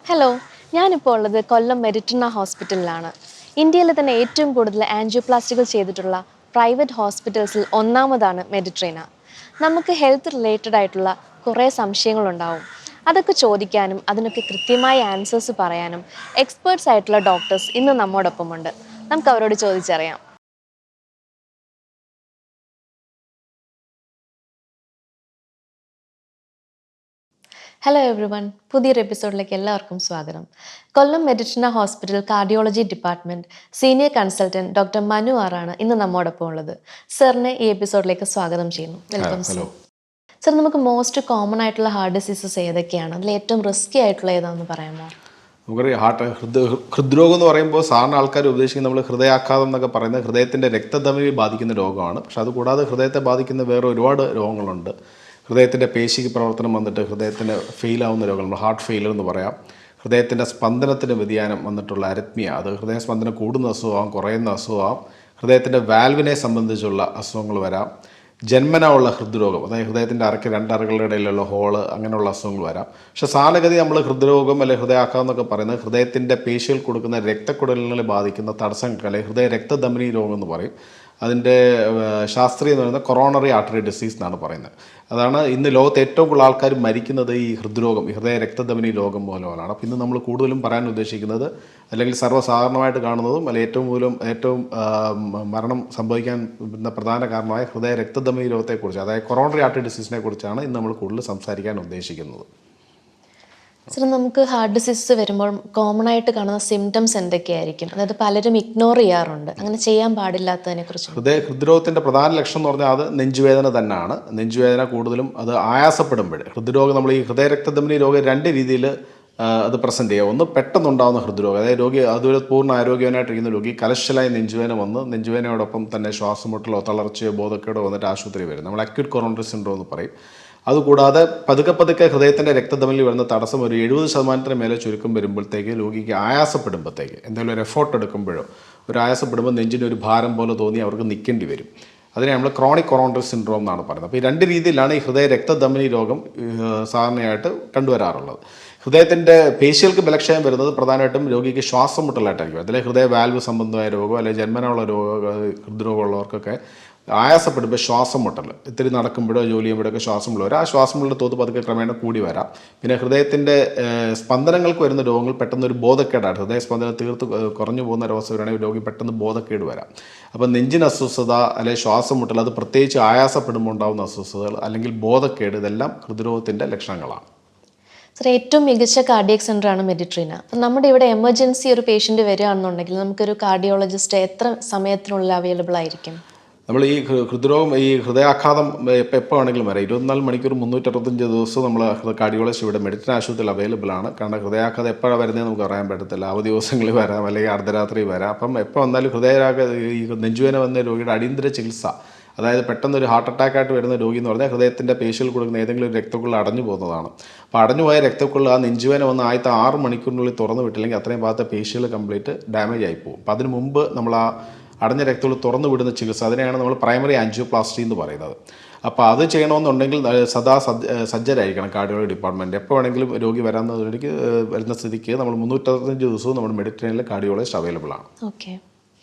Hello, ഞാനിപ്പോൾ ഉള്ളത് കൊല്ലം മെഡിട്രിന ഹോസ്പിറ്റലിലാണ്. ഇന്ത്യയിലെ തന്നെ ഏറ്റവും കൂടുതൽ ആൻജിയോപ്ലാസ്റ്റികൾ ചെയ്തിട്ടുള്ള പ്രൈവറ്റ് ഹോസ്പിറ്റൽസിൽ ഒന്നാമതാണ് മെഡിട്രീന. നമുക്ക് ഹെൽത്ത് റിലേറ്റഡ് ആയിട്ടുള്ള കുറേ സംശയങ്ങളുണ്ടാവും. അതൊക്കെ ചോദിക്കാനും അതിനൊക്കെ കൃത്യമായ ആൻസേഴ്സ് പറയാനും എക്സ്പേർട്സ് ആയിട്ടുള്ള ഡോക്ടേഴ്സ് ഇന്ന് നമ്മോടൊപ്പമുണ്ട്. നമുക്ക് അവരോട് ചോദിച്ചറിയാം. ഹലോ എവ്രി വൺ, പുതിയൊരു എപ്പിസോഡിലേക്ക് എല്ലാവർക്കും സ്വാഗതം. Kollam Meditrina hospital cardiology department senior consultant doctor Manu ആറാണ് ഇന്ന് നമ്മോടൊപ്പം ഉള്ളത്. സാറിനെ ഈ എപ്പിസോഡിലേക്ക് സ്വാഗതം ചെയ്യുന്നു. Welcome sir. സർ, നമുക്ക് മോസ്റ്റ് കോമൺ ആയിട്ടുള്ള ഹാർട്ട് ഡിസീസസ് ഏതൊക്കെയാണ്? അതിൽ ഏറ്റവും റിസ്കി ആയിട്ടുള്ള ഏതാണെന്ന് പറയാമോ? നമുക്കറിയാം ഹൃദ്രോഗം എന്ന് പറയുമ്പോൾ സാധാരണ ആൾക്കാർ ഉദ്ദേശിക്കുന്നത് നമ്മൾ ഹൃദയാഘാതം എന്നൊക്കെ പറയുന്നത് ഹൃദയത്തിൻ്റെ രക്തധമനി ബാധിക്കുന്ന രോഗമാണ്. പക്ഷെ അതുകൂടാതെ ഹൃദയത്തെ ബാധിക്കുന്ന വേറെ ഒരുപാട് രോഗങ്ങളുണ്ട്. ഹൃദയത്തിൻ്റെ പേശിക്ക് പ്രവർത്തനം വന്നിട്ട് ഹൃദയത്തിന് ഫെയിലാവുന്ന രോഗങ്ങൾ, ഹാർട്ട് ഫെയിലർ എന്ന് പറയാം. ഹൃദയത്തിൻ്റെ സ്പന്ദനത്തിന് വ്യതിയാനം വന്നിട്ടുള്ള അരിത്മിയ, അത് ഹൃദയസ്പന്ദനം കൂടുന്ന അസുഖമാകും, കുറയുന്ന അസുഖമാകും. ഹൃദയത്തിൻ്റെ വാൽവിനെ സംബന്ധിച്ചുള്ള അസുഖങ്ങൾ വരാം. ജന്മന ഉള്ള ഹൃദ്രോഗം, അതായത് ഹൃദയത്തിൻ്റെ അറയ്ക്ക് രണ്ടറകളുടെ ഇടയിലുള്ള ഹോള്, അങ്ങനെയുള്ള അസുഖങ്ങൾ വരാം. പക്ഷേ സാധാരണഗതി നമ്മൾ ഹൃദ്രോഗം അല്ലെങ്കിൽ ഹൃദയാഘാതം എന്നൊക്കെ പറയുന്നത് ഹൃദയത്തിൻ്റെ പേശികൾ കൊടുക്കുന്ന രക്തക്കുഴലുകളെ ബാധിക്കുന്ന തടസ്സങ്ങൾക്ക് അല്ലെങ്കിൽ ഹൃദയ രക്തധമനി രോഗം എന്ന് പറയും. അതിൻ്റെ ശാസ്ത്രീയം എന്ന് പറയുന്നത് കൊറോണറി ആർട്ടറി ഡിസീസ് എന്നാണ് പറയുന്നത്. അതാണ് ഇന്ന് ലോകത്ത് ഏറ്റവും കൂടുതൽ ആൾക്കാർ മരിക്കുന്നത് ഈ ഹൃദ്രോഗം, ഈ ഹൃദയ രക്തധമനി രോഗം മൂലമാണ്. അപ്പോൾ ഇന്ന് നമ്മൾ കൂടുതലും പറയാൻ ഉദ്ദേശിക്കുന്നത്, അല്ലെങ്കിൽ സർവ്വസാധാരണമായിട്ട് കാണുന്നതും അല്ലെങ്കിൽ ഏറ്റവും മരണം സംഭവിക്കാൻ പ്രധാന കാരണമായ ഹൃദയ രക്തധമനി രോഗത്തെക്കുറിച്ച്, അതായത് കൊറോണറി ആർട്ടറി ഡിസീസിനെ കുറിച്ചാണ് ഇന്ന് നമ്മൾ കൂടുതൽ സംസാരിക്കാൻ ഉദ്ദേശിക്കുന്നത്. സർ, നമുക്ക് ഹാർട്ട് ഡിസീസസ് വരുമ്പോൾ കോമൺ ആയിട്ട് കാണുന്ന സിംറ്റംസ് എന്തൊക്കെയായിരിക്കും? അതായത് പലരും ഇഗ്നോർ ചെയ്യാറുണ്ട്. അങ്ങനെ ചെയ്യാൻ പാടില്ലാത്തതിനെ കുറിച്ച്. ഹൃദ്രോഗത്തിൻ്റെ പ്രധാന ലക്ഷണം എന്ന് പറഞ്ഞാൽ അത് നെഞ്ചുവേദന തന്നെയാണ്. നെഞ്ചുവേദന കൂടുതലും അത് ആയാസപ്പെടുമ്പോൾ, ഹൃദ്രോഗം നമ്മൾ ഈ ഹൃദയ രക്തധമനി രോഗം രണ്ട് രീതിയിൽ അത് പ്രസൻറ്റ് ചെയ്യുക. ഒന്ന് പെട്ടെന്നുണ്ടാകുന്ന ഹൃദ്രോഗം, അതായത് രോഗി അതുവരെ പൂർണ്ണ ആരോഗ്യവാനായിട്ടിരിക്കുന്ന രോഗി കലശലായി നെഞ്ചുവേദന വന്ന് നെഞ്ചുവേദനയോടൊപ്പം തന്നെ ശ്വാസമുട്ടലോ തളർച്ചയോ ബോധക്കേടോ വന്നിട്ട് ആശുപത്രി വരും. നമ്മൾ അക്യൂട്ട് കൊറോണറി സിൻഡ്രോം എന്ന് പറയും. അതുകൂടാതെ പതുക്കെ ഹൃദയത്തിൻ്റെ രക്തധമനിയിൽ വരുന്ന തടസ്സം ഒരു 70% മേലെ ചുരുക്കം വരുമ്പോഴത്തേക്ക് രോഗിക്ക് ആയാസപ്പെടുമ്പോഴത്തേക്ക്, എന്തെങ്കിലും ഒരു എഫോർട്ട് എടുക്കുമ്പോഴോ ഒരു ആയാസപ്പെടുമ്പോൾ നെഞ്ചിന് ഒരു ഭാരം പോലെ തോന്നി അവർക്ക് നിൽക്കേണ്ടി വരും. അതിനെ നമ്മൾ ക്രോണിക് കൊറോണറി സിൻഡ്രോം എന്നാണ് പറയുന്നത്. അപ്പോൾ ഈ രണ്ട് രീതിയിലാണ് ഈ ഹൃദയ രക്തധമനി രോഗം സാധാരണയായിട്ട് കണ്ടുവരാറുള്ളത്. ഹൃദയത്തിൻ്റെ പേശികൾക്ക് ബലക്ഷയം വരുന്നത് പ്രധാനമായിട്ടും രോഗിക്ക് ശ്വാസം മുട്ടലായിട്ടായിരിക്കും. അതിലെ ഹൃദയ വാൽവ് സംബന്ധമായ രോഗം അല്ലെങ്കിൽ ജന്മനുള്ള ഹൃദ്രോഗമുള്ളവർക്കൊക്കെ ആയാസപ്പെടുമ്പോൾ ശ്വാസം മുട്ടൽ, ഇത്തിരി നടക്കുമ്പോഴോ ജോലി ചെയ്യുമ്പോഴൊക്കെ ശ്വാസം മുട്ടൽ വരും. ആ ശ്വാസം മുട്ടൽ തോത് പതുക്കെ ക്രമേണ കൂടി വരാം. പിന്നെ ഹൃദയത്തിൻ്റെ സ്പന്ദനങ്ങൾക്ക് വരുന്ന രോഗങ്ങൾ പെട്ടെന്നൊരു ബോധക്കേടാണ്. ഹൃദയസ്പന്ദനം തീർത്ത് കുറഞ്ഞു പോകുന്ന ഒരവസ്ഥ വരികയാണെങ്കിൽ രോഗി പെട്ടെന്ന് ബോധക്കേട് വരാം. അപ്പോൾ നെഞ്ചിന് അസ്വസ്ഥത അല്ലെങ്കിൽ ശ്വാസം മുട്ടൽ, അത് പ്രത്യേകിച്ച് ആയാസപ്പെടുമ്പോൾ ഉണ്ടാകുന്ന അസ്വസ്ഥതകൾ അല്ലെങ്കിൽ ബോധക്കേട്, ഇതെല്ലാം ഹൃദ്രോഗത്തിൻ്റെ ലക്ഷണങ്ങളാണ്. സർ, ഏറ്റവും മികച്ച കാർഡിയക് സെൻ്ററാണ് മെഡിട്രീന. അപ്പം നമ്മുടെ ഇവിടെ എമർജൻസി ഒരു പേഷ്യൻ്റ് വരികയാണെന്നുണ്ടെങ്കിൽ നമുക്കൊരു കാർഡിയോളജിസ്റ്റ് എത്ര സമയത്തിനുള്ളിൽ അവൈലബിൾ ആയിരിക്കും? നമ്മൾ ഈ ഹൃദ്രോഗം, ഈ ഹൃദയാഘാതം എപ്പോൾ വേണമെങ്കിലും വരാം. 24 മണിക്കൂർ 365 ദിവസവും നമ്മൾ കാർഡിയോളജിസ്റ്റ് ഇവിടെ മെഡിട്രിന ആശുപത്രിയിൽ അവൈലബിൾ ആണ്. കാരണം ഹൃദയാഘാതം എപ്പോഴാണ് വരുന്നത് നമുക്ക് അറിയാൻ പറ്റത്തില്ല. അവധി ദിവസങ്ങളിൽ വരാം, അല്ലെങ്കിൽ അർദ്ധരാത്രി വരാം. അപ്പം എപ്പോൾ വന്നാലും ഈ നെഞ്ചുവേദന വന്ന രോഗിയുടെ അടിയന്തര ചികിത്സ, അതായത് പെട്ടെന്നൊരു ഹാർട്ട് അറ്റാക്കായിട്ട് വരുന്ന രോഗി എന്ന് പറഞ്ഞാൽ ഹൃദയത്തിൻ്റെ പേശിയിൽ കൊടുക്കുന്ന ഏതെങ്കിലും ഒരു രക്തക്കുള്ള അടഞ്ഞു പോകുന്നതാണ്. അപ്പോൾ അടഞ്ഞുപോയ രക്തക്കുള്ള ആ നെഞ്ചുവേദന വന്ന് ആദ്യത്തെ 6 മണിക്കൂറിനുള്ളിൽ തുറന്നു വിട്ടില്ലെങ്കിൽ അത്രയും ഭാഗത്തെ പേശികൾ കംപ്ലീറ്റ് ഡാമേജ് ആയിപ്പോകും. അപ്പോൾ അതിന് മുമ്പ് നമ്മൾ ആ അടഞ്ഞ രക്തക്കുള്ള തുറന്നു വിടുന്ന ചികിത്സ, അതിനെയാണ് നമ്മൾ പ്രൈമറി ആൻജിയോപ്ലാസ്റ്റി എന്ന് പറയുന്നത്. അപ്പോൾ അത് ചെയ്യണമെന്നുണ്ടെങ്കിൽ സദാ സജ്ജരായിരിക്കണം കാർഡിയോളജി ഡിപ്പാർട്ട്മെൻറ്റ്. എപ്പോൾ വേണമെങ്കിലും രോഗി വരുന്ന സ്ഥിതിക്ക് നമ്മൾ 365 ദിവസവും നമ്മുടെ മെഡിട്രീനിൽ കാർഡിയോളജിസ്റ്റ് അവൈലബിൾ ആണ്. ഓക്കെ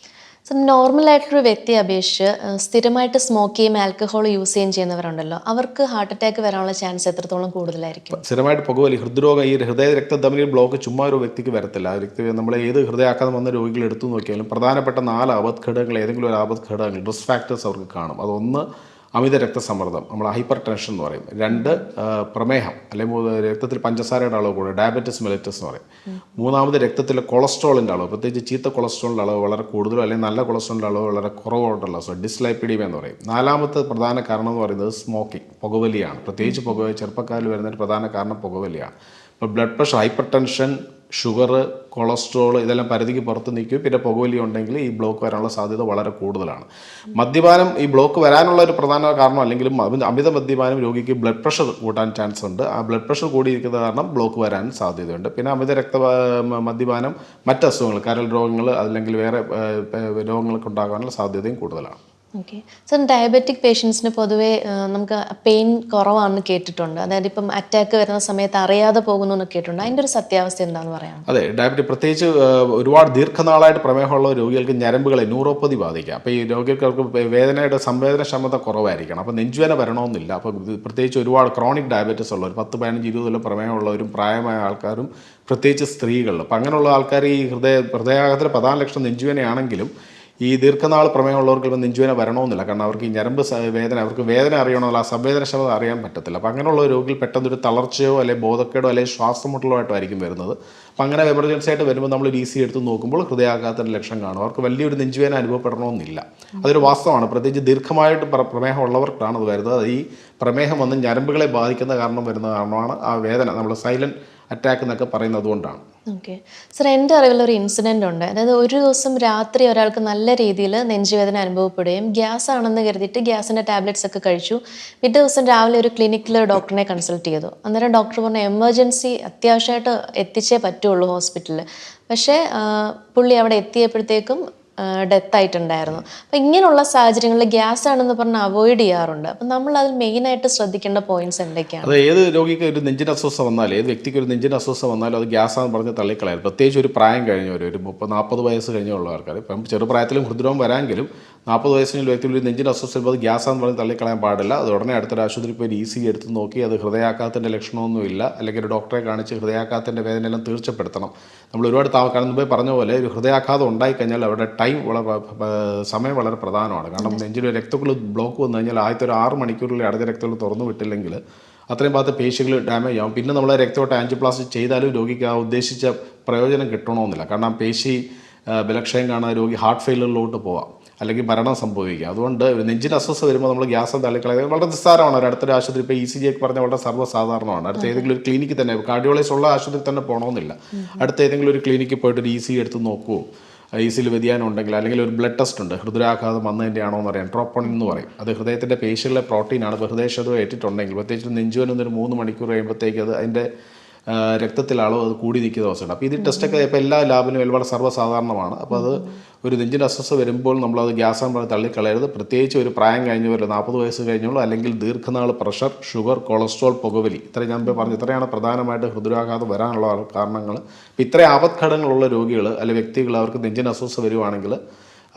സർ, നോർമലായിട്ടൊരു വ്യക്തിയെ അപേക്ഷിച്ച് സ്ഥിരമായിട്ട് സ്മോക്ക് ചെയ്യും ആൽക്കഹോൾ യൂസ് ചെയ്യുന്നവരുണ്ടല്ലോ, അവർക്ക് ഹാർട്ട് അറ്റാക്ക് വരാനുള്ള ചാൻസ് എത്രത്തോളം കൂടുതലായിരിക്കും? സ്ഥിരമായിട്ട് പുകവലി, ഹൃദ്രോഗം, ഈ ഹൃദയ രക്തധമനി ബ്ലോക്ക് ചുമ്മാ ഒരു വ്യക്തിക്ക് വരത്തില്ല. ആ വ്യക്തി നമ്മൾ ഏത് ഹൃദയാഘാതം വന്ന രോഗികൾ എടുത്തു നോക്കിയാലും പ്രധാനപ്പെട്ട 4 ആപത്ഘടകങ്ങൾ, ഏതെങ്കിലും ഒരു ആപത്ഘടകങ്ങൾ, റിസ്ക് ഫാക്ടേഴ്സ് അവർക്ക് കാണും. അതൊന്ന് അമിത രക്തസമ്മർദ്ദം, നമ്മൾ ഹൈപ്പർ ടെൻഷൻ എന്ന് പറയും. 2 പ്രമേഹം, അല്ലെങ്കിൽ രക്തത്തിൽ പഞ്ചസാരയുടെ അളവ് കൂടുക, ഡയബറ്റിസ് മെലിറ്റസ് എന്ന് പറയും. 3 രക്തത്തിലെ കൊളസ്ട്രോളിൻ്റെ അളവ്, പ്രത്യേകിച്ച് ചീത്ത കൊളസ്ട്രോളിൻ്റെ അളവ് വളരെ കൂടുതലോ അല്ലെങ്കിൽ നല്ല കൊളസ്ട്രോളിൻ്റെ അളവ് വളരെ കുറവായിട്ടുള്ള ഡിസ്ലൈപ്പിഡീമിയ എന്ന് പറയും. 4 പ്രധാന കാരണം എന്ന് പറയുന്നത് സ്മോക്കിംഗ്, പുകവലിയാണ്. പ്രത്യേകിച്ച് ചെറുപ്പക്കാരിൽ വരുന്നതിന് പ്രധാന കാരണം പുകവലിയാണ്. ഇപ്പോൾ blood pressure, hyper tension, sugar, cholesterol, ഇതെല്ലാം പരിധിക്ക് പുറത്ത് നിൽക്കും. പിന്നെ പുകവലി ഉണ്ടെങ്കിൽ ഈ ബ്ലോക്ക് വരാനുള്ള സാധ്യത വളരെ കൂടുതലാണ്. മദ്യപാനം ഈ ബ്ലോക്ക് വരാനുള്ള ഒരു പ്രധാന കാരണം അല്ലെങ്കിലും അമിത മദ്യപാനം രോഗിക്ക് ബ്ലഡ് പ്രഷർ കൂട്ടാൻ ചാൻസ് ഉണ്ട്. ആ ബ്ലഡ് പ്രഷർ കൂടിയിരിക്കുന്ന കാരണം ബ്ലോക്ക് വരാൻ സാധ്യതയുണ്ട്. പിന്നെ അമിത മദ്യപാനം മറ്റ് അസുഖങ്ങൾ, കരൾ രോഗങ്ങൾ അല്ലെങ്കിൽ വേറെ രോഗങ്ങൾക്ക് ഉണ്ടാകാനുള്ള സാധ്യതയും കൂടുതലാണ്. ഓക്കെ സർ, ഡയബറ്റിക് പേഷ്യൻസിന് പൊതുവേ നമുക്ക് പെയിൻ കുറവാണെന്ന് കേട്ടിട്ടുണ്ട്. അതായത് ഇപ്പം അറ്റാക്ക് വരുന്ന സമയത്ത് അറിയാതെ പോകുന്നു എന്ന് കേട്ടിട്ടുണ്ട്. അതിൻ്റെ ഒരു സത്യാവസ്ഥ എന്താണെന്ന് പറയാം? അതെ, ഡയബറ്റിക് പ്രത്യേകിച്ച് ഒരുപാട് ദീർഘനാളായിട്ട് പ്രമേഹമുള്ള രോഗികൾക്ക് ഞരമ്പുകളെ ന്യൂറോപ്പതി ബാധിക്കാം. അപ്പോൾ ഈ രോഗികൾക്ക് വേദനയുടെ സംവേദനക്ഷമത കുറവായിരിക്കണം. അപ്പോൾ നെഞ്ചുവേദന വരണമെന്നില്ല. അപ്പോൾ പ്രത്യേകിച്ച് ഒരുപാട് ക്രോണിക് ഡയബറ്റിസ് ഉള്ളവർ 10, 15, 20 കൊല്ലം പ്രമേഹമുള്ളവരും പ്രായമായ ആൾക്കാരും പ്രത്യേകിച്ച് സ്ത്രീകളിൽ, അപ്പോൾ അങ്ങനെയുള്ള ആൾക്കാർ ഈ ഹൃദയാഘാതത്തിന് പ്രധാന ലക്ഷണം നെഞ്ചുവേദനയാണെങ്കിലും ഈ ദീർഘനാൾ പ്രമേഹമുള്ളവർക്ക് ഇപ്പോൾ നെഞ്ചുവേദന വരണമെന്നില്ല. കാരണം അവർക്ക് ഈ ഞരമ്പ് വേദന, അവർക്ക് വേദന അറിയണമെന്നില്ല, ആ സംവേദനക്ഷമത അറിയാൻ പറ്റത്തില്ല. അപ്പോൾ അങ്ങനെയുള്ള രോഗികൾ പെട്ടെന്നൊരു തളർച്ചയോ അല്ലെങ്കിൽ ബോധക്കേടോ അല്ലെങ്കിൽ ശ്വാസം മുട്ടലോ ആയിട്ടായിരിക്കും വരുന്നത്. അപ്പോൾ അങ്ങനെ എമർജൻസി ആയിട്ട് വരുമ്പോൾ നമ്മൾ ഒരു ECG എടുത്ത് നോക്കുമ്പോൾ ഹൃദയാഘാതത്തിൻ്റെ ലക്ഷണം കാണും. അവർക്ക് വലിയൊരു നെഞ്ചുവേദന അനുഭവപ്പെടണമെന്നില്ല. അതൊരു വാസ്തവമാണ്. പ്രത്യേകിച്ച് ദീർഘമായിട്ട് പ്രമേഹം ഉള്ളവർക്കാണ് അത് വരുന്നത്. അത് ഈ പ്രമേഹം വന്ന് ഞരമ്പുകളെ ബാധിക്കുന്ന കാരണം വരുന്ന കാരണമാണ് ആ വേദന, നമ്മൾ സൈലൻറ്റ് അറ്റാക്ക് എന്നൊക്കെ പറയുന്നത് അതുകൊണ്ടാണ്. ഓക്കെ സർ, എൻ്റെ അറിവിലൊരു ഇൻസിഡൻ്റ് ഉണ്ട്. അതായത് ഒരു ദിവസം രാത്രി ഒരാൾക്ക് നല്ല രീതിയിൽ നെഞ്ചുവേദന അനുഭവപ്പെടുകയും ഗ്യാസ് ആണെന്ന് കരുതിയിട്ട് ഗ്യാസിൻ്റെ ടാബ്ലറ്റ്സ് ഒക്കെ കഴിച്ചു. പിറ്റേ ദിവസം രാവിലെ ഒരു ക്ലിനിക്കിൽ ഡോക്ടറിനെ കൺസൾട്ട് ചെയ്തു. അന്നേരം ഡോക്ടർ പറഞ്ഞു എമർജൻസി അത്യാവശ്യമായിട്ട് എത്തിച്ചേ പറ്റുള്ളൂ ഹോസ്പിറ്റലിൽ. പക്ഷേ പുള്ളി അവിടെ എത്തിയപ്പോഴത്തേക്കും ഡെത്ത് ആയിട്ടുണ്ടായിരുന്നു. അപ്പോൾ ഇങ്ങനെയുള്ള സാഹചര്യങ്ങളിൽ ഗ്യാസ് ആണെന്ന് പറഞ്ഞ് അവോയ്ഡ് ചെയ്യാറുണ്ട്. അപ്പം നമ്മൾ അതിൽ മെയിനായിട്ട് ശ്രദ്ധിക്കേണ്ട പോയിന്റ്സ് എന്തൊക്കെയാണ്? അത് ഏത് രോഗിക്ക് ഒരു നെഞ്ചിന് അസ്വസ്ഥ വന്നാലും, ഏത് വ്യക്തിക്ക് ഒരു നെഞ്ചിന് അസ്വസ്ഥ വന്നാലും അത് ഗ്യാസാന്ന് പറഞ്ഞ് തള്ളിക്കളയാം. പ്രത്യേകിച്ച് ഒരു പ്രായം കഴിഞ്ഞവർ, ഒരു 30-40 വയസ്സ് കഴിഞ്ഞുള്ള ആൾക്കാർ, ഇപ്പം ചെറുപ്രായത്തിലും ഹൃദ്രോഗം വരാമെങ്കിലും 40 വയസ്സിനുള്ള വ്യക്തിയിൽ ഒരു നെഞ്ചിന് അസ്വസ്ഥ വരുമ്പോൾ അത് ഗ്യാസാന്ന് പറഞ്ഞ് തള്ളിക്കളയാൻ പാടില്ല. അത് ഉടനെ അടുത്തൊരു ആശുപത്രിയിൽ പോയി ECG എടുത്ത് നോക്കി അത് ഹൃദയാഘാതത്തിൻ്റെ ലക്ഷണമൊന്നുമില്ല, അല്ലെങ്കിൽ ഒരു ഡോക്ടറെ കാണിച്ച് ഹൃദയാഘാതത്തിൻ്റെ വേദനയെല്ലാം തീർച്ചപ്പെടുത്തണം. നമ്മൾ ഒരുപാട് മുമ്പേ പറഞ്ഞ പോലെ ഒരു ഹൃദയാഘാതം ഉണ്ടായിക്കഴിഞ്ഞാൽ അവരുടെ സമയം വളരെ പ്രധാനമാണ്. കാരണം നെഞ്ചിൽ രക്തക്കുഴൽ ബ്ലോക്ക് വന്നു കഴിഞ്ഞാൽ ആദ്യത്തെ ഒരു 6 മണിക്കൂറിൽ അടഞ്ഞ രക്തക്കുഴൽ തുറന്നു വിട്ടില്ലെങ്കിൽ അത്രയും ഭാഗത്ത് പേശികൾ ഡാമേജ് ആവും. പിന്നെ നമ്മൾ രക്തോട്ട ആൻജിയോപ്ലാസ്റ്റി ചെയ്താലും രോഗിക്ക് ആ ഉദ്ദേശിച്ച പ്രയോജനം കിട്ടണമെന്നില്ല. കാരണം പേശി ബലക്ഷയം കാണാൻ രോഗി ഹാർട്ട് ഫെയിലിയറിലോട്ട് പോവാം, അല്ലെങ്കിൽ മരണം സംഭവിക്കുക. അതുകൊണ്ട് ഒരു നെഞ്ചിന് അസ്വസ്ഥ വരുമ്പോൾ നമ്മൾ ഗ്യാസ് തള്ളിക്കളയുന്നത് വളരെ നിസ്സാരമാണ്. ഒരു അടുത്തൊരു ആശുപത്രി ഇപ്പോൾ ECG ഒക്കെ പറഞ്ഞാൽ വളരെ സർവ്വസാധാരണമാണ്. അടുത്ത ഏതെങ്കിലും ഒരു ക്ലിനിക്കിൽ തന്നെ, കാർഡിയോളജിസ്റ്റ് ഉള്ള ആശുപത്രി തന്നെ പോകണമെന്നില്ല. അടുത്ത ഏതെങ്കിലും ഒരു ക്ലിനിക്കിൽ പോയിട്ട് ഒരു ECG എടുത്ത് നോക്കുമോ, ECG വ്യതിയാനം ഉണ്ടെങ്കിൽ, അല്ലെങ്കിൽ ഒരു ബ്ലഡ് ടെസ്റ്റ് ഉണ്ട്, ഹൃദയാഘാതം വന്നതിൻ്റെ ആണോ എന്ന് അറിയാം, ട്രോപ്പോണിൻ എന്ന് പറയും. അത് ഹൃദയത്തിൻ്റെ പേശികളിലെ പ്രോട്ടീനാണ്. ഇപ്പോൾ ഹൃദയക്ഷതം ഏറ്റിട്ടുണ്ടെങ്കിൽ, പ്രത്യേകിച്ച് നെഞ്ചുവേദന ഒരു 3 മണിക്കൂർ കഴിയുമ്പോഴത്തേക്ക് അത് അതിൻ്റെ രക്തത്തിലാളോ അത് കൂടി നിൽക്കുന്ന അവസ്ഥയുണ്ട്. അപ്പോൾ ഇത് ടെസ്റ്റൊക്കെ ഇപ്പോൾ എല്ലാ ലാബിലും വളരെ സർവ്വസാധാരണമാണ്. അപ്പോൾ അത് ഒരു നെഞ്ചിൻ്റെ അസ്വസ്ഥ വരുമ്പോൾ നമ്മളത് ഗ്യാസാന്ന് പറഞ്ഞ് തള്ളിക്കളയരുത്. പ്രത്യേകിച്ച് ഒരു പ്രായം കഴിഞ്ഞവർ, 40 വയസ്സ് കഴിഞ്ഞുള്ളൂ, അല്ലെങ്കിൽ ദീർഘനാൾ പ്രഷർ, ഷുഗർ, കൊളസ്ട്രോൾ, പുകവലി, ഇത്രയും ഞാൻ പറഞ്ഞു, ഇത്രയാണ് പ്രധാനമായിട്ട് ഹൃദയാഘാതം വരാനുള്ള കാരണങ്ങൾ. ഇപ്പോൾ ഇത്രയും ആപത്ഘടകങ്ങളുള്ള രോഗികൾ അല്ലെങ്കിൽ വ്യക്തികൾ അവർക്ക് നെഞ്ചിന് അസ്വസ്ഥ വരുവാണെങ്കിൽ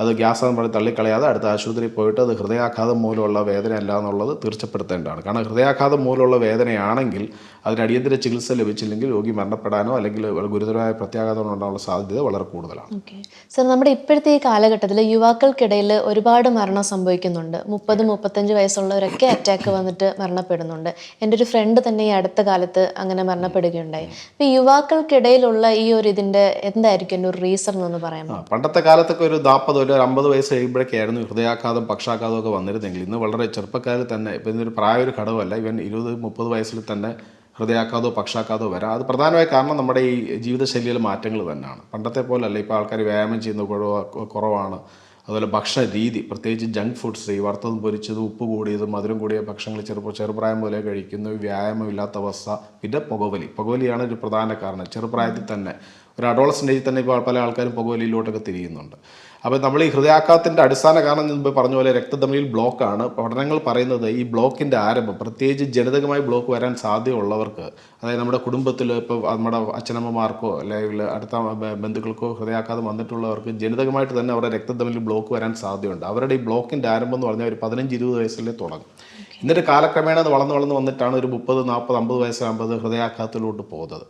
അത് ഗ്യാസാന്ന് പറഞ്ഞ് തള്ളിക്കളയാതെ അടുത്ത ആശുപത്രിയിൽ പോയിട്ട് അത് ഹൃദയാഘാതം മൂലമുള്ള വേദനയല്ല എന്നുള്ളത് തീർച്ചപ്പെടുത്തേണ്ടതാണ്. കാരണം ഹൃദയാഘാതം മൂലമുള്ള വേദനയാണെങ്കിൽ അതിന് അടിയന്തര ചികിത്സ ലഭിച്ചില്ലെങ്കിൽ രോഗി മരണപ്പെടാനോ അല്ലെങ്കിൽ ഗുരുതരമായ പ്രത്യാഘാതം ഉണ്ടാകാനുള്ള സാധ്യത വളരെ കൂടുതലാണ്. ഓക്കെ സർ, നമ്മുടെ ഇപ്പോഴത്തെ ഈ കാലഘട്ടത്തിൽ യുവാക്കൾക്കിടയിൽ ഒരുപാട് മരണം സംഭവിക്കുന്നുണ്ട്. 30-35 വയസ്സുള്ളവരൊക്കെ അറ്റാക്ക് വന്നിട്ട് മരണപ്പെടുന്നുണ്ട്. എൻ്റെ ഒരു ഫ്രണ്ട് തന്നെ ഈ അടുത്ത കാലത്ത് അങ്ങനെ മരണപ്പെടുകയുണ്ടായി. അപ്പോൾ യുവാക്കൾക്കിടയിലുള്ള ഈ ഒരു ഇതിൻ്റെ എന്തായിരിക്കും എൻ്റെ ഒരു റീസൺ എന്നൊന്ന് പറയാമോ? പണ്ടത്തെ കാലത്തൊക്കെ ഒരു 40 ഒരു 50 വയസ്സ് കഴിയുമ്പോഴൊക്കെയായിരുന്നു ഹൃദയാഘാതം, പക്ഷാഘാതം ഒക്കെ വന്നിരുന്നെങ്കിൽ ഇന്ന് വളരെ ചെറുപ്പക്കാരിൽ തന്നെ, ഇപ്പം ഇതൊരു പ്രായ ഒരു ഘടകമല്ല, ഇവൻ 20-30 വയസ്സിൽ തന്നെ ഹൃദയാഘാതമോ പക്ഷാഘാതമോ വരാം. അത് പ്രധാനമായ കാരണം നമ്മുടെ ഈ ജീവിതശൈലിയിലെ മാറ്റങ്ങൾ തന്നെയാണ്. പണ്ടത്തെ പോലല്ല, ഇപ്പോൾ ആൾക്കാർ വ്യായാമം ചെയ്യുന്ന കുറവാണ്. അതുപോലെ ഭക്ഷണ രീതി, പ്രത്യേകിച്ച് ജങ്ക് ഫുഡ്സ്, ഈ വറുത്തതും പൊരിച്ചതും ഉപ്പ് കൂടിയതും മധുരം കൂടിയ ഭക്ഷണങ്ങൾ ചെറുപ്രായം പോലെ കഴിക്കുന്നു, വ്യായാമം ഇല്ലാത്ത അവസ്ഥ, പിന്നെ പുകവലിയാണ് ഒരു പ്രധാന കാരണം. ചെറുപ്രായത്തിൽ തന്നെ ഒരു അഡോളസൻ്റ് ഏജിൽ തന്നെ ഇപ്പോൾ പല ആൾക്കാരും പുകവലിയിലോട്ടൊക്കെ തിരിയുന്നുണ്ട്. അപ്പോൾ നമ്മൾ ഈ ഹൃദയാഘാതത്തിൻ്റെ അടിസ്ഥാന കാരണം മുമ്പ് പറഞ്ഞ പോലെ രക്തധമനിയിൽ ബ്ലോക്കാണ്. പഠനങ്ങൾ പറയുന്നത് ഈ ബ്ലോക്കിൻ്റെ ആരംഭം, പ്രത്യേകിച്ച് ജനിതകമായി ബ്ലോക്ക് വരാൻ സാധ്യതയുള്ളവർക്ക്, അതായത് നമ്മുടെ കുടുംബത്തിൽ ഇപ്പോൾ നമ്മുടെ അച്ഛനമ്മമാർക്കോ അല്ലെങ്കിൽ അടുത്ത ബന്ധുക്കൾക്കോ ഹൃദയാഘാതം വന്നിട്ടുള്ളവർക്ക് ജനിതകമായിട്ട് തന്നെ അവരുടെ രക്തധമനിയിൽ ബ്ലോക്ക് വരാൻ സാധ്യതയുണ്ട്. അവരുടെ ഈ ബ്ലോക്കിൻ്റെ ആരംഭം എന്ന് പറഞ്ഞാൽ ഒരു 15-20 വയസ്സിലേ തുടങ്ങും. എന്നിട്ട് കാലക്രമേണ അത് വളർന്ന് വന്നിട്ടാണ് ഒരു 30-40-50 വയസ്സാകുമ്പോൾ ഹൃദയാഘാതത്തിലോട്ട് പോകുന്നത്.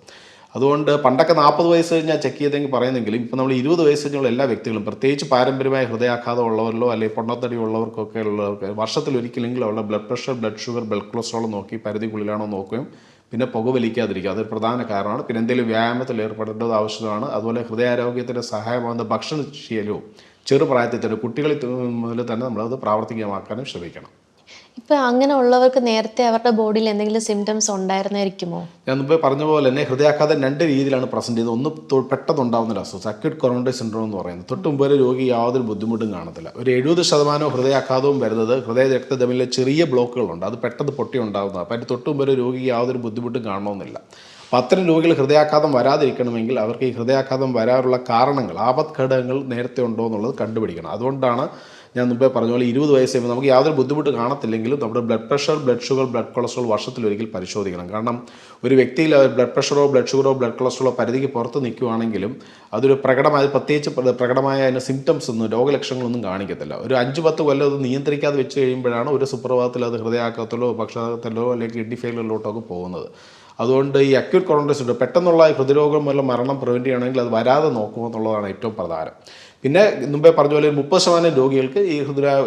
അതുകൊണ്ട് പണ്ടൊക്കെ 40 വയസ്സ് കഴിഞ്ഞാൽ ചെക്ക് ചെയ്തെങ്കിൽ പറയുന്നെങ്കിലും ഇപ്പോൾ നമ്മൾ 20 വയസ്സ് കഴിഞ്ഞുള്ള എല്ലാ വ്യക്തികളും, പ്രത്യേകിച്ച് പാരമ്പര്യമായ ഹൃദയാഘാതം ഉള്ളവരിലോ അല്ലെങ്കിൽ പൊണ്ണത്തടി ഉള്ളവർക്കൊക്കെ ഉള്ളവർക്ക് വർഷത്തിലൊരിക്കലെങ്കിലും അവരുടെ blood pressure, blood sugar, blood cholesterol നോക്കി പരിധിക്കുള്ളിലാണോ നോക്കുകയും പിന്നെ പുകവലിക്കാതിരിക്കുക, അതൊരു പ്രധാന കാരണമാണ്. പിന്നെ എന്തെങ്കിലും വ്യായാമത്തിൽ ഏർപ്പെടേണ്ടത് ആവശ്യമാണ്. അതുപോലെ ഹൃദയാരോഗ്യത്തിന് സഹായമാകുന്ന ഭക്ഷണശീലവും ചെറുപ്രായത്തിൽ തന്നെ, കുട്ടികളിൽ മുതൽ തന്നെ നമ്മളത് പ്രാവർത്തികമാക്കാനും ശ്രമിക്കണം. ഇപ്പം അങ്ങനെ ഉള്ളവർക്ക് നേരത്തെ അവരുടെ ബോഡിയിൽ എന്തെങ്കിലും സിംറ്റംസ് ഉണ്ടായിരുന്നായിരിക്കുമോ? ഞാൻ മുമ്പ് പറഞ്ഞ പോലെ തന്നെ ഹൃദയാഘാതം 2 രീതിയിലാണ് പ്രസൻറ്റ് ചെയ്യുന്നത്. ഒന്ന് പെട്ടെന്നുണ്ടാകുന്ന ഒരു അസുഖം, അക്യൂട്ട് കൊറോണറി സിൻഡ്രോം എന്ന് പറയുന്നത്. തൊട്ട് മുമ്പ് വരെ രോഗി യാതൊരു ബുദ്ധിമുട്ടും കാണത്തില്ല. ഒരു 70% ഹൃദയാഘാതവും വരുന്നത് ഹൃദയ രക്തധമനിയിലെ ചെറിയ ബ്ലോക്കുകളുണ്ട്, അത് പെട്ടെന്ന് പൊട്ടി ഉണ്ടാകുന്നത്. അപ്പോൾ അതിന് തൊട്ട് മുമ്പ് വരെ രോഗിക്ക് യാതൊരു ബുദ്ധിമുട്ടും കാണണമെന്നില്ല. അപ്പോൾ അത്തരം രോഗികൾ ഹൃദയാഘാതം വരാതിരിക്കണമെങ്കിൽ അവർക്ക് ഈ ഹൃദയാഘാതം വരാറുള്ള കാരണങ്ങൾ, ആപത്ഘടകങ്ങൾ നേരത്തെ ഉണ്ടോ എന്നുള്ളത് കണ്ടുപിടിക്കണം. അതുകൊണ്ടാണ് ഞാൻ മുമ്പേ പറഞ്ഞ പോലെ 20 വയസ്സ് കഴിയുമ്പോൾ നമുക്ക് യാതൊരു ബുദ്ധിമുട്ട് കാണത്തില്ലെങ്കിലും നമ്മുടെ blood pressure, blood sugar, blood cholesterol വർഷത്തിലൊരിക്കൽ പരിശോധിക്കണം. കാരണം ഒരു വ്യക്തിയിൽ ബ്ലഡ് പ്രഷറോ ബ്ലഡ് ഷുഗറോ ബ്ലഡ് കൊളസ്ട്രോളോ പരിധിക്ക് പുറത്ത് നിൽക്കുകയാണെങ്കിലും അതൊരു പ്രത്യേകിച്ച് പ്രകടമായ അതിന് സിംറ്റംസ് ഒന്നും രോഗലക്ഷണങ്ങളൊന്നും കാണിക്കത്തില്ല. ഒരു 5-10 കൊല്ലം അത് നിയന്ത്രിക്കാതെ വെച്ച് കഴിയുമ്പോഴാണ് ഒരു സുപ്രഭാതത്തിൽ അത് ഹൃദയാഘാതത്തിലോ പക്ഷാഘാതത്തിലോ അല്ലെങ്കിൽ കിഡ്നി ഫെയിലിയറിലോട്ടൊക്കെ പോകുന്നത്. അതുകൊണ്ട് ഈ അക്യൂട്ട് കൊറോണറി സിൻഡ്രോം പെട്ടെന്നുള്ള ഹൃദ്രോഗം മൂലം മരണം പ്രിവെൻറ്റ് ചെയ്യണമെങ്കിൽ അത് വരാതെ നോക്കുക എന്നുള്ളതാണ് ഏറ്റവും പ്രധാനം. പിന്നെ മുമ്പേ പറഞ്ഞ പോലെ 30% രോഗികൾക്ക് ഈ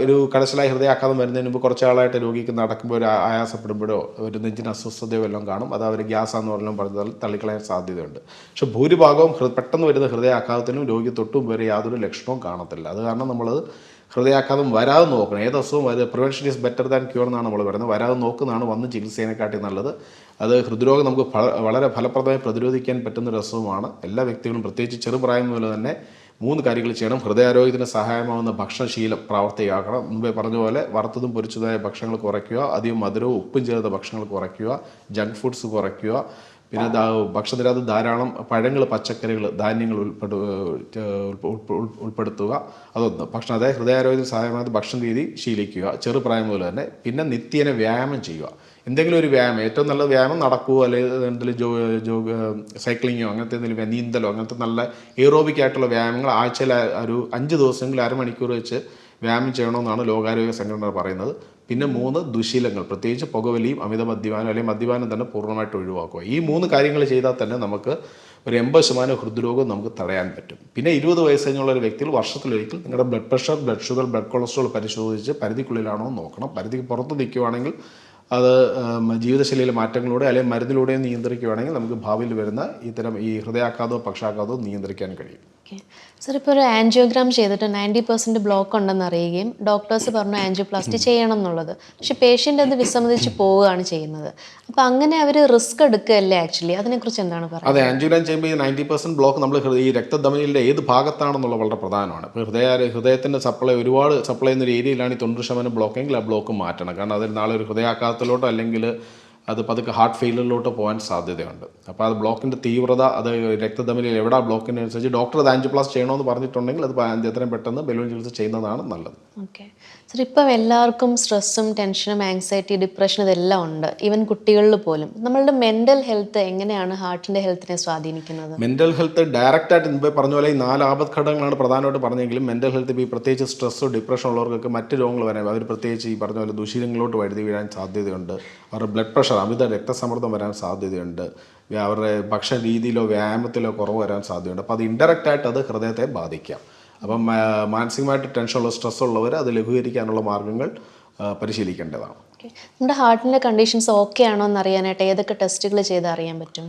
ഒരു കടശലായ ഹൃദയാഘാതം വരുന്നതിന് മുമ്പ് കുറച്ച് ആളായിട്ട് രോഗിക്ക് നടക്കുമ്പോൾ ഒരു ആയാസപ്പെടുമ്പോഴോ ഒരു നെഞ്ചിന് അസ്വസ്ഥതയോ എല്ലാം കാണും. അത് അവർ ഗ്യാസാന്ന് പറഞ്ഞാലും പറഞ്ഞാൽ തള്ളിക്കളയാൻ സാധ്യതയുണ്ട്. പക്ഷെ ഭൂരിഭാഗവും പെട്ടെന്ന് വരുന്ന ഹൃദയാഘാതത്തിനും രോഗി തൊട്ടും വരെ യാതൊരു ലക്ഷണവും കാണത്തില്ല. അത് കാരണം നമ്മൾ ഹൃദയാഘാതം വരാതെ നോക്കണം. ഏത് അസുഖം prevention is better than cure എന്നാണ് നമ്മൾ പറയുന്നത്. വരാതെ നോക്കുന്നതാണ് വന്ന് ചികിത്സേനെക്കാട്ടി നല്ലത്. അത് ഹൃദ്രോഗം നമുക്ക് വളരെ ഫലപ്രദമായി പ്രതിരോധിക്കാൻ പറ്റുന്നൊരു അസുഖമാണ്. എല്ലാ വ്യക്തികളും പ്രത്യേകിച്ച് ചെറുപ്രായം മുതൽ തന്നെ 3 കാര്യങ്ങൾ ചെയ്യണം. ഹൃദയാരോഗ്യത്തിന് സഹായമാവുന്ന ഭക്ഷണശീലം പ്രാവർത്തികമാക്കണം. മുമ്പേ പറഞ്ഞ പോലെ വറുത്തതും പൊരിച്ചതായ ഭക്ഷണങ്ങൾ കുറയ്ക്കുക, അധികം മധുരവും ഉപ്പും ചേർത്ത ഭക്ഷണങ്ങൾ കുറയ്ക്കുക, ജങ്ക് ഫുഡ്സ് കുറയ്ക്കുക. പിന്നെ ഭക്ഷണത്തിനകത്ത് ധാരാളം പഴങ്ങൾ, പച്ചക്കറികൾ, ധാന്യങ്ങൾ ഉൾപ്പെടുത്തുക. അതൊന്ന് അതായത് ഹൃദയാരോഗ്യത്തിന് സഹായമാകുന്ന ഭക്ഷണ രീതി ശീലിക്കുക ചെറുപ്രായം മുതൽ തന്നെ. പിന്നെ നിത്യേന വ്യായാമം ചെയ്യുക. എന്തെങ്കിലും ഒരു വ്യായാമം, ഏറ്റവും നല്ല വ്യായാമം നടക്കുകയോ അല്ലെങ്കിൽ എന്തെങ്കിലും സൈക്ലിങ്ങോ അങ്ങനത്തെ എന്തെങ്കിലും നീന്തലോ അങ്ങനത്തെ നല്ല എയറോബിക് ആയിട്ടുള്ള വ്യായാമങ്ങൾ ആഴ്ചയിൽ ഒരു 5 ദിവസമെങ്കിലും അരമണിക്കൂർ വെച്ച് വ്യായാമം ചെയ്യണമെന്നാണ് ലോകാരോഗ്യ സംഘടന പറയുന്നത്. പിന്നെ 3 ദുശീലങ്ങൾ, പ്രത്യേകിച്ച് പുകവലിയും അമിത മദ്യപാനം അല്ലെങ്കിൽ മദ്യപാനം തന്നെ പൂർണ്ണമായിട്ട് ഒഴിവാക്കുക. ഈ 3 കാര്യങ്ങൾ ചെയ്താൽ തന്നെ നമുക്ക് ഒരു 80% ഹൃദ്രോഗം നമുക്ക് തടയാൻ പറ്റും. പിന്നെ 20 വയസ്സ് കഴിഞ്ഞുള്ള ഒരു വ്യക്തികൾ വർഷത്തിലൊരിക്കൽ നിങ്ങളുടെ blood pressure, blood sugar, blood cholesterol പരിശോധിച്ച് പരിധിക്കുള്ളിലാണോ നോക്കണം. പരിധിക്ക് പുറത്ത് നിൽക്കുകയാണെങ്കിൽ അത് ജീവിതശൈലിയിലെ മാറ്റങ്ങളിലൂടെ അല്ലെങ്കിൽ മരുന്നിലൂടെയും നിയന്ത്രിക്കുകയാണെങ്കിൽ നമുക്ക് ഭാവിയിൽ വരുന്ന ഇത്തരം ഈ ഹൃദയാഘാതവും പക്ഷാഘാതവും നിയന്ത്രിക്കാൻ കഴിയും. ഓക്കെ സർ, ഇപ്പോൾ ഒരു ആൻജിയോഗ്രാം ചെയ്തിട്ട് 90% ബ്ലോക്ക് ഉണ്ടെന്ന് അറിയുകയും ഡോക്ടേഴ്സ് പറഞ്ഞു ആൻജിയോപ്ലാസ്റ്റി ചെയ്യണം എന്നുള്ളത്. പക്ഷെ പേഷ്യൻ്റ് അത് വിസമ്മതിച്ച് പോവുകയാണ് ചെയ്യുന്നത്. അപ്പോൾ അങ്ങനെ അവർ റിസ്ക് എടുക്കുകയല്ലേ ആക്ച്വലി? അതിനെക്കുറിച്ച് എന്താണ് പറയുന്നത്? അതെ, ആൻജിയോഗ്രാം ചെയ്യുമ്പോൾ ഈ 90% ബ്ലോക്ക് നമ്മൾ ഈ രക്തധമനിയുടെ ഏത് ഭാഗത്താണെന്നുള്ളത് വളരെ പ്രധാനമാണ്. ഇപ്പോൾ ഹൃദയത്തിൻ്റെ ഒരുപാട് സപ്ലൈ ചെയ്യുന്ന ഒരു ഏരിയയിലാണ് ഈ 90% ബ്ലോക്കെങ്കിൽ ആ ബ്ലോക്ക് മാറ്റണം. കാരണം അതിൽ നാളെ ഒരു ഹൃദയാഘാതത്തിലോട്ടോ അല്ലെങ്കിൽ അത് പതുക്കെ ഹാർട്ട് ഫെയിലിയറിലോട്ട് പോകാൻ സാധ്യതയുണ്ട്. അപ്പോൾ അത് ബ്ലോക്കിൻ്റെ തീവ്രത, അത് രക്തധമനിയിൽ എവിടെ ബ്ലോക്കിൻ്റെ അനുസരിച്ച് ഡോക്ടർ അത് ആൻജിയോപ്ലാസ്റ്റി ചെയ്യണമെന്ന് പറഞ്ഞിട്ടുണ്ടെങ്കിൽ അത് എത്രയും പെട്ടെന്ന് ബലൂൺ ചികിത്സ ചെയ്യുന്നതാണ് നല്ലത്. ഓക്കെ സർ, ഇപ്പം എല്ലാവർക്കും സ്ട്രെസ്സും ടെൻഷനും ആങ്സൈറ്റി, ഡിപ്രഷൻ ഇതെല്ലാം ഉണ്ട്, ഈവൻ കുട്ടികളിൽ പോലും. നമ്മളുടെ മെൻ്റൽ ഹെൽത്ത് എങ്ങനെയാണ് ഹാർട്ടിൻ്റെ ഹെൽത്തിനെ സ്വാധീനിക്കുന്നത്? മെൻ്റൽ ഹെൽത്ത് ഡയറക്റ്റായിട്ട് മുമ്പേ പറഞ്ഞ പോലെ ഈ 4 ആപത് ഘടകങ്ങളാണ് പ്രധാനമായിട്ട് പറഞ്ഞെങ്കിലും മെൻ്റൽ ഹെൽത്ത് ഇപ്പോൾ ഈ പ്രത്യേകിച്ച് സ്ട്രെസ്സോ ഡിപ്രഷൻ ഉള്ളവർക്കൊക്കെ മറ്റ് രോഗങ്ങൾ വരാൻ, അവർ പ്രത്യേകിച്ച് ഈ പറഞ്ഞ പോലെ ദുശീലങ്ങളിലോട്ട് വഴുതി വീഴാൻ സാധ്യതയുണ്ട്. അവരുടെ ബ്ലഡ് പ്രഷർ, അമിത രക്തസമ്മർദ്ദം വരാൻ സാധ്യതയുണ്ട്. അവരുടെ ഭക്ഷണ രീതിയിലോ വ്യായാമത്തിലോ കുറവ് വരാൻ സാധ്യതയുണ്ട്. അപ്പോൾ അത് ഇൻഡയറക്റ്റായിട്ട് അത് ഹൃദയത്തെ ബാധിക്കാം. അപ്പം മാനസികമായിട്ട് ടെൻഷനുള്ള സ്ട്രെസ് ഉള്ളവർ അത് ലഘൂകരിക്കാനുള്ള മാർഗ്ഗങ്ങൾ പരിശീലിക്കേണ്ടതാണ്. നമ്മുടെ ഹാർട്ടിൻ്റെ കണ്ടീഷൻസ് ഓക്കെ ആണോ എന്ന് അറിയാനായിട്ട് ഏതൊക്കെ ടെസ്റ്റുകൾ ചെയ്ത് അറിയാൻ പറ്റും?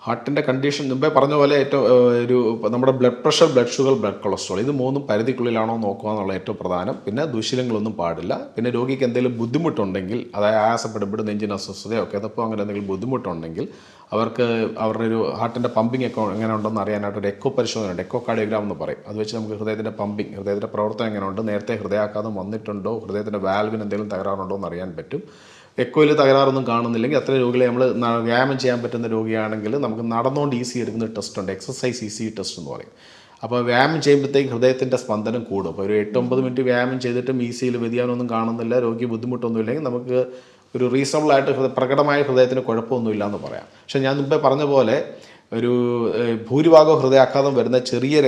ഹാർട്ടിൻ്റെ കണ്ടീഷൻ മുമ്പേ പറഞ്ഞ പോലെ ഏറ്റവും നമ്മുടെ blood pressure, blood sugar, blood cholesterol ഇത് 3 പരിധിക്കുള്ളിലാണോ നോക്കുക എന്നുള്ള ഏറ്റവും പ്രധാനം. പിന്നെ ദുശീലങ്ങളൊന്നും പാടില്ല. പിന്നെ രോഗിക്ക് എന്തെങ്കിലും ബുദ്ധിമുട്ടുണ്ടെങ്കിൽ, അതായത് ആയാസപ്പെടുമ്പോൾ നെഞ്ചിന് അസ്വസ്ഥതയോ കിതപ്പോ അങ്ങനെ എന്തെങ്കിലും ബുദ്ധിമുട്ടുണ്ടെങ്കിൽ അവർക്ക് അവരുടെ ഒരു ഹാർട്ടിൻ്റെ പമ്പിങ് ഒക്കെ എങ്ങനെ ഉണ്ടെന്ന് അറിയാനായിട്ട് ഒരു എക്കോ പരിശോധനയുണ്ട്. എക്കോ കാർഡിയോഗ്രാം എന്ന് പറയും. അത് വെച്ച് നമുക്ക് ഹൃദയത്തിൻ്റെ പമ്പിങ്, ഹൃദയത്തിൻ്റെ പ്രവർത്തനം എങ്ങനെയുണ്ട്, നേരത്തെ ഹൃദയാഘാതം വന്നിട്ടുണ്ടോ, ഹൃദയത്തിൻ്റെ വാൽവിന് എന്തെങ്കിലും തകരാറുണ്ടോ എന്ന് അറിയാൻ പറ്റും. എക്കോയിൽ തകരാറൊന്നും കാണുന്നില്ലെങ്കിൽ അത്ര രോഗികളെ നമ്മൾ വ്യായാമം ചെയ്യാൻ പറ്റുന്ന രോഗിയാണെങ്കിൽ നമുക്ക് നടന്നുകൊണ്ട് ഈസി എടുക്കുന്ന ടെസ്റ്റ് ഉണ്ട്, എക്സസൈസ് ഈസി ടെസ്റ്റ് എന്ന് പറയും. അപ്പോൾ വ്യായാമം ചെയ്യുമ്പോഴത്തേക്ക് ഹൃദയത്തിൻ്റെ സ്പന്ദനം കൂടും. അപ്പോൾ ഒരു 8-9 മിനിറ്റ് വ്യായാമം ചെയ്തിട്ടും ഈസിയിൽ വ്യതിയാനമൊന്നും കാണുന്നില്ല, രോഗി ബുദ്ധിമുട്ടൊന്നും ഇല്ലെങ്കിൽ നമുക്ക് ഒരു റീസണബിളായിട്ട് പ്രകടമായ ഹൃദയത്തിന് കുഴപ്പമൊന്നുമില്ല എന്ന് പറയാം. പക്ഷേ ഞാൻ മുമ്പേ പറഞ്ഞ പോലെ ഒരു ഭൂരിഭാഗം ഹൃദയാഘാതം വരുന്ന ചെറിയ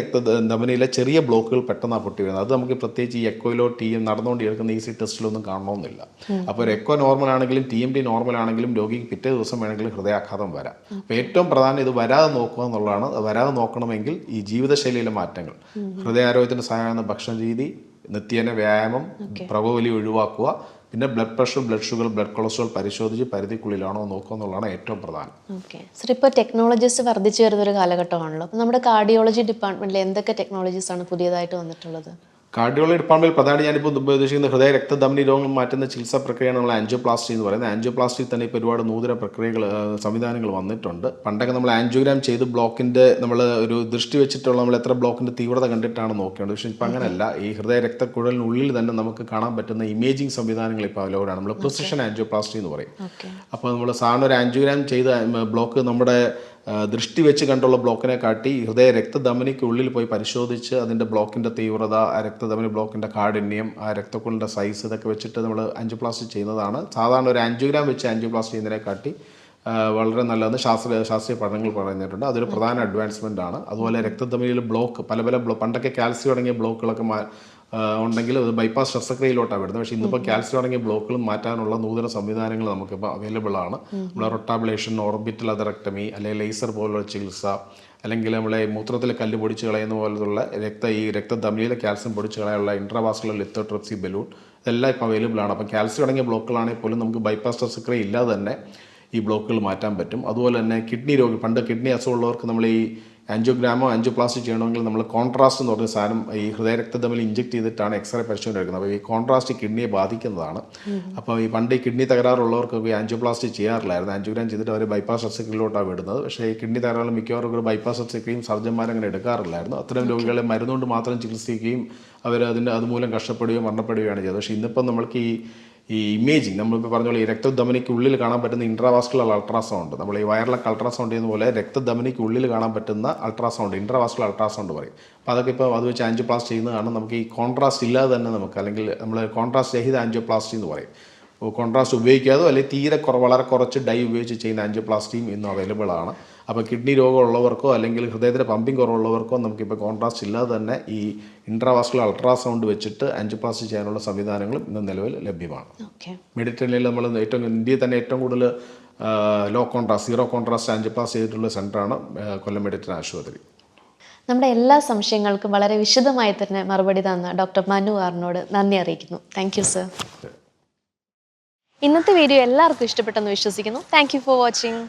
ധമനിയിലെ ചെറിയ ബ്ലോക്കുകൾ പെട്ടെന്നാണ് പൊട്ടി വരുന്നത്. അത് നമുക്ക് പ്രത്യേകിച്ച് ഈ എക്കോയിലോ നടന്നുകൊണ്ട് എടുക്കുന്ന ഈസി ടെസ്റ്റിലൊന്നും കാണണമെന്നില്ല. അപ്പോൾ ഒരു എക്കോ നോർമൽ ആണെങ്കിലും TMT നോർമൽ ആണെങ്കിലും രോഗിക്ക് പിറ്റേ ദിവസം വേണമെങ്കിലും ഹൃദയാഘാതം വരാം. അപ്പോൾ ഏറ്റവും പ്രധാനം ഇത് വരാതെ നോക്കുക എന്നുള്ളതാണ്. വരാതെ നോക്കണമെങ്കിൽ ഈ ജീവിതശൈലിയിലെ മാറ്റങ്ങൾ, ഹൃദയാരോഗ്യത്തിന് സഹായമാകുന്ന ഭക്ഷണ രീതി, നിത്യേന വ്യായാമം, പുകവലി ഒഴിവാക്കുക, പിന്നെ blood pressure, blood sugar, blood cholesterol പരിശോധിച്ച് പരിധിക്കുള്ളിലാണോ നോക്കുക എന്നുള്ളതാണ് ഏറ്റവും പ്രധാനം. ഓക്കെ സർ, ഇപ്പോൾ ടെക്നോളജീസ് വർദ്ധിച്ചു വരുന്നൊരു കാലഘട്ടമാണല്ലോ. അപ്പോൾ നമ്മുടെ കാർഡിയോളജി ഡിപ്പാർട്ട്മെൻറ്റിൽ എന്തൊക്കെ ടെക്നോളജീസാണ് പുതിയതായിട്ട് വന്നിട്ടുള്ളത്? കാർഡിയോളജി ഡിപ്പാർട്ട്മെൻറ്റിൽ പ്രധാനമായിട്ട് ഞാനിപ്പോൾ ഉദ്ദേശിക്കുന്ന ഹൃദയ രക്തധമനി രോഗങ്ങൾ മാറ്റുന്ന ചികിത്സാ പ്രക്രിയയാണ് നമ്മൾ ആൻജിയോപ്ലാസ്റ്റി എന്ന് പറയുന്നത്. ആൻജിയോപ്ലാസ്റ്റിയിൽ തന്നെ ഇപ്പോൾ ഒരുപാട് നൂതന പ്രക്രിയകൾ, സംവിധാനങ്ങൾ വന്നിട്ടുണ്ട്. പണ്ടൊക്കെ നമ്മൾ ആൻജിയോഗ്രാം ചെയ്ത് ബ്ലോക്കിൻ്റെ നമ്മൾ ഒരു ദൃഷ്ടി വെച്ചിട്ടുള്ള നമ്മൾ എത്ര ബ്ലോക്കിൻ്റെ തീവ്രത കണ്ടിട്ടാണ് നോക്കേണ്ടത്. പക്ഷേ ഇപ്പം അങ്ങനെയല്ല. ഈ ഹൃദയ രക്തക്കുഴലിനുള്ളിൽ തന്നെ നമുക്ക് കാണാൻ പറ്റുന്ന ഇമേജിങ് സംവിധാനങ്ങൾ ഇപ്പോൾ അവലോകനാണ്. നമ്മൾ പ്രിസിഷൻ ആൻജിയോപ്ലാസ്റ്റി എന്ന് പറയും. അപ്പോൾ നമ്മൾ സാധാരണ ഒരു ആൻജിയോഗ്രാം ചെയ്ത ബ്ലോക്ക് നമ്മുടെ ദൃഷ്ടി വെച്ച് കണ്ടുള്ള ബ്ലോക്കിനെ കാട്ടി ഹൃദയ രക്തധമനിക്കുള്ളിൽ പോയി പരിശോധിച്ച് അതിൻ്റെ ബ്ലോക്കിൻ്റെ തീവ്രത, ആ രക്തധമനി ബ്ലോക്കിൻ്റെ കാഠിന്യം, ആ രക്തക്കുഴലിൻ്റെ സൈസ് ഇതൊക്കെ വെച്ചിട്ട് നമ്മൾ ആൻജിയോപ്ലാസ്റ്റി ചെയ്യുന്നതാണ്. സാധാരണ ഒരു ആൻജിയോഗ്രാം വെച്ച് ആൻജിയോപ്ലാസ്റ്റി ചെയ്യുന്നതിനെ കാട്ടി വളരെ നല്ലതെന്ന് ശാസ്ത്രീയ പഠനങ്ങൾ പറഞ്ഞിട്ടുണ്ട്. അതൊരു പ്രധാന അഡ്വാൻസ്മെൻ്റ് ആണ്. അതുപോലെ രക്തധമനിയിൽ ബ്ലോക്ക് പല പണ്ടൊക്കെ കാൽസ്യം അടങ്ങിയ ബ്ലോക്കുകളൊക്കെ ഉണ്ടെങ്കിൽ അത് ബൈപ്പാസ് ശസ്ത്രക്രിയയിലോട്ടാണ് വരുന്നത്. പക്ഷേ ഇന്നിപ്പോൾ കാൽസ്യം അടങ്ങിയ ബ്ലോക്കുകൾ മാറ്റാനുള്ള നൂതന സംവിധാനങ്ങൾ നമുക്കിപ്പോൾ അവൈലബിൾ ആണ്. നമ്മൾ റൊട്ടാബ്ലേഷൻ, ഓർബിറ്റൽ അതറക്ടമി, അല്ലെങ്കിൽ ലേസർ പോലുള്ള ചികിത്സ, അല്ലെങ്കിൽ നമ്മളെ മൂത്രത്തിൽ കല്ല് പൊടിച്ച് കളയുന്ന പോലുള്ള ഈ രക്തധമനിയിലെ കാൽസ്യം പൊടിച്ച് കളയാനുള്ള ഇൻട്രാവാസ്കുലർ ലിത്തോട്രിപ്സി ബലൂൺ ഇതെല്ലാം ഇപ്പോൾ അവൈലബിൾ ആണ്. അപ്പോൾ കാൽസ്യം അടങ്ങിയ ബ്ലോക്കുകളാണെങ്കിൽ പോലും നമുക്ക് ബൈപ്പാസ് ശസ്ത്രക്രിയ ഇല്ലാതെ തന്നെ ഈ ബ്ലോക്കുകൾ മാറ്റാൻ പറ്റും. അതുപോലെ തന്നെ പണ്ട് കിഡ്നി അസുഖമുള്ളവർക്ക് നമ്മൾ ഈ ആൻജിയോഗ്രാമോ ആൻജിയോപ്ലാസ്റ്റി ചെയ്യണമെങ്കിൽ നമ്മൾ കോൺട്രാസ്റ്റ് എന്ന് പറഞ്ഞ സാധനം ഈ ഹൃദയരക്തധമനിയിൽ ഇഞ്ചെക്ട് ചെയ്തിട്ടാണ് എക്സ്റേ പരിശോധന എടുക്കുന്നത്. അപ്പോൾ ഈ കോൺട്രാസ്റ്റ് കിഡ്നിയെ ബാധിക്കുന്നതാണ്. അപ്പോൾ ഈ പണ്ട് ഈ കിഡ്നി തകരാറുള്ളവർക്കൊക്കെ ആൻജിയോപ്ലാസ്റ്റി ചെയ്യാറില്ലായിരുന്നു. ആൻജിയോഗ്രാം ചെയ്തിട്ട് അവർ ബൈപ്പാസ് ശസ്ത്രക്രിയയിലോട്ടാണ് വിടുന്നത്. പക്ഷേ ഈ കിഡ്നി തകരാറുള്ള മിക്കവാറും ഒരു ബൈപ്പാസ് ശസ്ത്രക്രിയയും സർജന്മാരങ്ങനെ എടുക്കാറില്ലായിരുന്നു. അത്തരം രോഗികളെ മരുന്നുകൊണ്ട് മാത്രം ചികിത്സിക്കുകയും അതുമൂലം കഷ്ടപ്പെടുകയോ മരണപ്പെടുകയാണ് ചെയ്തത്. പക്ഷേ ഇന്നിപ്പം നമ്മൾക്ക് ഈ ഇമേജിങ് നമ്മളിപ്പോൾ പറഞ്ഞ പോലെ ഈ രക്തധമനിക്കുള്ളിൽ കാണാൻ പറ്റുന്ന ഇൻട്രാവാസ്കുലർ അൾട്രാസൗണ്ട്, നമ്മൾ ഈ വയറിലൊക്കെ അൾട്രാസൗണ്ട് ചെയ്യുന്ന പോലെ രക്തധമനിക്കുള്ളിൽ കാണാൻ പറ്റുന്ന അൾട്രാസൗണ്ട്, ഇൻട്രാവാസ്കുലർ അൾട്രാസൗണ്ട് പറയും. അപ്പോൾ അതൊക്കെ ഇപ്പോൾ അത് വെച്ച് ആൻജിയോപ്ലാസ്റ്റി ചെയ്യുന്നതാണ്. നമുക്ക് ഈ കോൺട്രാസ്റ്റ് ഇല്ലാതെ തന്നെ നമുക്ക്, അല്ലെങ്കിൽ നമ്മൾ കോൺട്രാസ്റ്റ് രഹിത ആൻജിയോപ്ലാസ്റ്റി എന്ന് പറയും. കോൺട്രാസ്റ്റ് ഉപയോഗിക്കാതോ അല്ലെങ്കിൽ തീരെ വളരെ കുറച്ച് ഡൈ ഉപയോഗിച്ച് ചെയ്യുന്ന ആൻജിയോപ്ലാസ്റ്റിയും ഇന്നും അവൈലബിൾ ആണ്. അപ്പോൾ കിഡ്നി രോഗമുള്ളവർക്കോ അല്ലെങ്കിൽ ഹൃദയത്തിൻ്റെ പമ്പിങ് കുറവുള്ളവർക്കോ നമുക്കിപ്പോൾ കോൺട്രാസ്റ്റ് ഇല്ലാതെ തന്നെ ഈ ഇൻട്രാവാസ്കുലർ അൾട്രാസൗണ്ട് വെച്ചിട്ട് ആൻജിയോപ്ലാസ്റ്റി ചെയ്യാനുള്ള സംവിധാനങ്ങളും ഇന്ന് നിലവിൽ ലഭ്യമാണ്. മെഡിറ്ററേനിയനിൽ നമ്മൾ ഇന്ത്യയിൽ തന്നെ ഏറ്റവും കൂടുതൽ സീറോ കോൺട്രാസ്റ്റ് ആൻജിയോപ്ലാസ്റ്റി ചെയ്തിട്ടുള്ള സെൻ്ററാണ് കൊല്ലം മെഡിറ്ററേനിയൻ ആശുപത്രി. നമ്മുടെ എല്ലാ സംശയങ്ങൾക്കും വളരെ വിശദമായി തന്നെ മറുപടി തന്ന ഡോക്ടർ മനു ആറിനോട് നന്ദി അറിയിക്കുന്നു. Thank you sir. ഇന്നത്തെ വീഡിയോ എല്ലാവർക്കും ഇഷ്ടപ്പെട്ടെന്ന് വിശ്വസിക്കുന്നു. Thank you for watching.